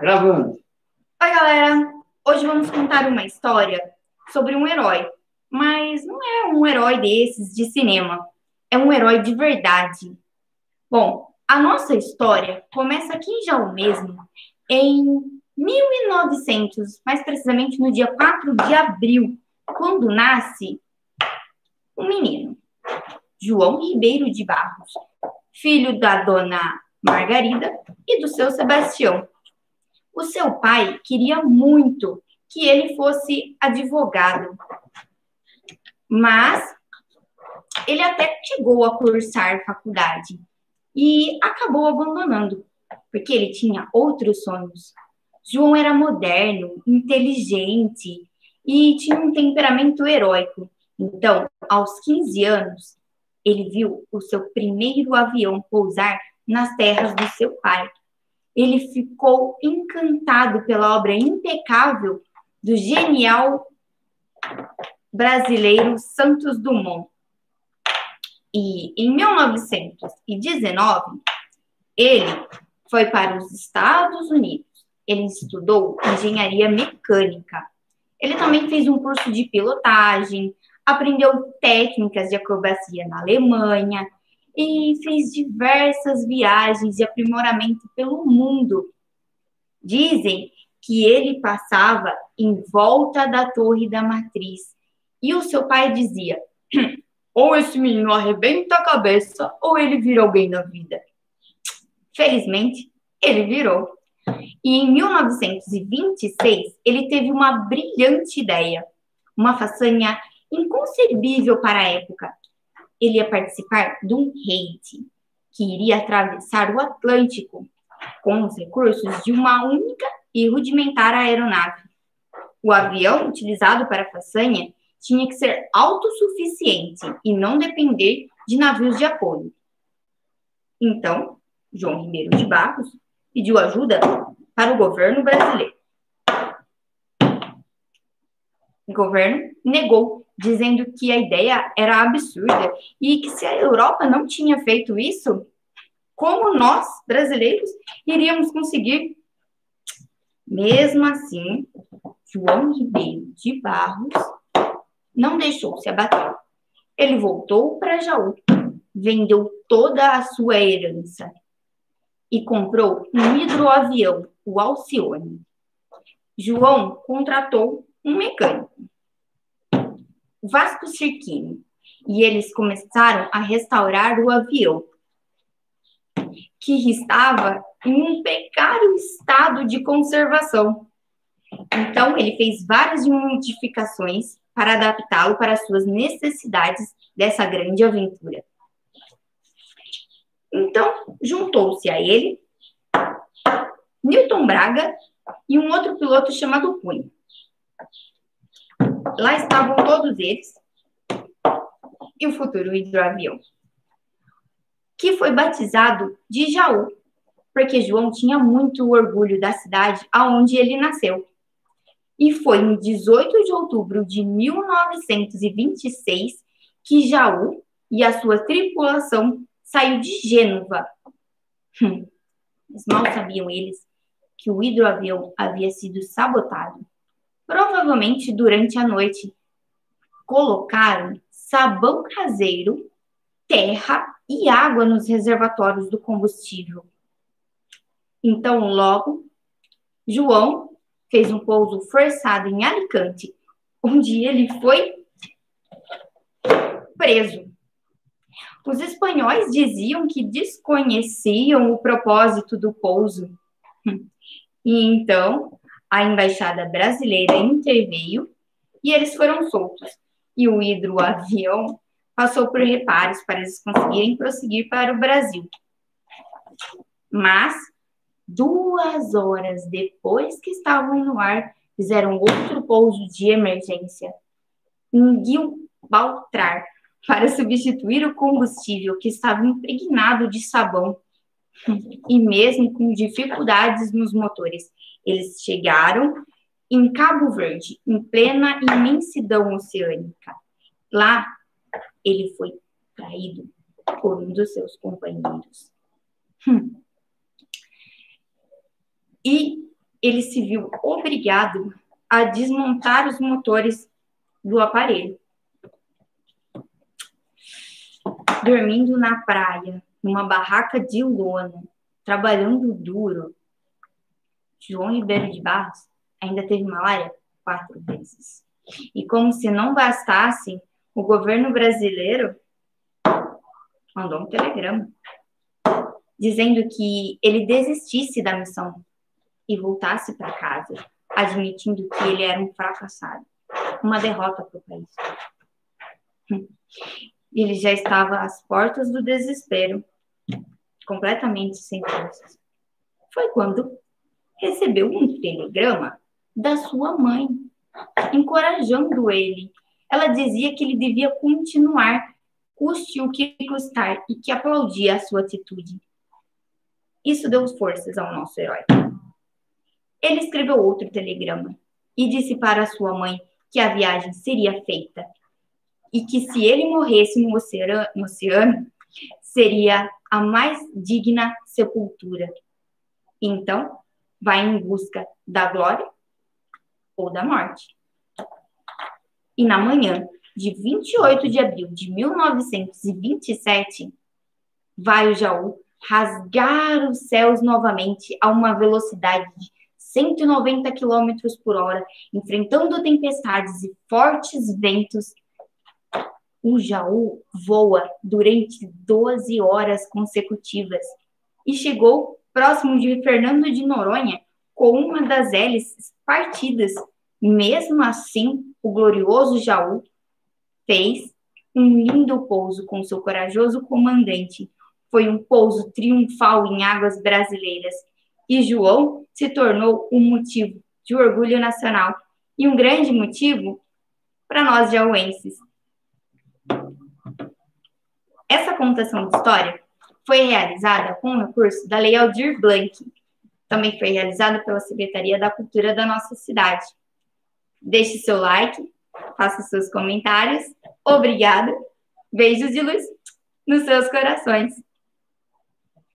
Gravando. Oi, galera! Hoje vamos contar uma história sobre um herói, mas não é um herói desses de cinema, é um herói de verdade. Bom, a nossa história começa aqui em Jaú mesmo, em 1900, mais precisamente no dia 4 de abril, quando nasce um menino, João Ribeiro de Barros, filho da dona Margarida e do seu Sebastião. O seu pai queria muito que ele fosse advogado, mas ele até chegou a cursar faculdade e acabou abandonando, porque ele tinha outros sonhos. João era moderno, inteligente e tinha um temperamento heróico. Então, aos 15 anos, ele viu o seu primeiro avião pousar nas terras do seu pai. Ele ficou encantado pela obra impecável do genial brasileiro Santos Dumont. E em 1919, ele foi para os Estados Unidos. Ele estudou engenharia mecânica. Ele também fez um curso de pilotagem, aprendeu técnicas de acrobacia na Alemanha e fez diversas viagens de aprimoramento pelo mundo. Dizem que ele passava em volta da Torre da Matriz e o seu pai dizia: ou esse menino arrebenta a cabeça ou ele vira alguém na vida. Felizmente, ele virou. E em 1926, ele teve uma brilhante ideia, uma façanha inconcebível para a época. Ele ia participar de um raid que iria atravessar o Atlântico com os recursos de uma única e rudimentar aeronave. O avião utilizado para a façanha tinha que ser autossuficiente e não depender de navios de apoio. Então, João Ribeiro de Barros pediu ajuda para o governo brasileiro. O governo negou, dizendo que a ideia era absurda e que se a Europa não tinha feito isso, como nós, brasileiros, iríamos conseguir? Mesmo assim, João Ribeiro de Barros não deixou se abater. Ele voltou para Jaú, vendeu toda a sua herança e comprou um hidroavião, o Alcione. João contratou um mecânico, Vasco Cirquini, e eles começaram a restaurar o avião, que estava em um precário estado de conservação. Então, ele fez várias modificações para adaptá-lo para as suas necessidades dessa grande aventura. Então, juntou-se a ele Newton Braga e um outro piloto chamado Cunha. Lá estavam todos eles e o futuro hidroavião, que foi batizado de Jaú, porque João tinha muito orgulho da cidade aonde ele nasceu. E foi em 18 de outubro de 1926 que Jaú e a sua tripulação saiu de Gênova. Mas mal sabiam eles que o hidroavião havia sido sabotado. Provavelmente durante a noite colocaram sabão caseiro, terra e água nos reservatórios do combustível. Então, logo, João fez um pouso forçado em Alicante, onde ele foi preso. Os espanhóis diziam que desconheciam o propósito do pouso. E então, a embaixada brasileira interveio e eles foram soltos. E o hidroavião passou por reparos para eles conseguirem prosseguir para o Brasil. Mas 2 horas depois que estavam no ar, fizeram outro pouso de emergência em Gibraltar para substituir o combustível que estava impregnado de sabão. E mesmo com dificuldades nos motores, eles chegaram em Cabo Verde, em plena imensidão oceânica. Lá, ele foi traído por um dos seus companheiros. E ele se viu obrigado a desmontar os motores do aparelho. Dormindo na praia, numa barraca de lona, trabalhando duro, João Ribeiro de Barros ainda teve malária 4 vezes. E como se não bastasse, o governo brasileiro mandou um telegrama dizendo que ele desistisse da missão e voltasse para casa, admitindo que ele era um fracassado, uma derrota para o país. Ele já estava às portas do desespero, completamente sem forças. Foi quando recebeu um telegrama da sua mãe, encorajando ele. Ela dizia que ele devia continuar, custe o que custar, e que aplaudia a sua atitude. Isso deu forças ao nosso herói. Ele escreveu outro telegrama e disse para sua mãe que a viagem seria feita e que se ele morresse no oceano seria a mais digna sepultura. Então, vai em busca da glória ou da morte. E na manhã de 28 de abril de 1927, vai o Jaú rasgar os céus novamente a uma velocidade de 190 km por hora, enfrentando tempestades e fortes ventos. O Jaú voa durante 12 horas consecutivas e chegou próximo de Fernando de Noronha com uma das hélices partidas. Mesmo assim, o glorioso Jaú fez um lindo pouso com seu corajoso comandante. Foi um pouso triunfal em águas brasileiras. E João se tornou um motivo de orgulho nacional e um grande motivo para nós jauenses. Essa contação de história foi realizada com o recurso da Lei Aldir Blanc. Também foi realizada pela Secretaria da Cultura da nossa cidade. Deixe seu like, faça seus comentários. Obrigada. Beijos de luz nos seus corações.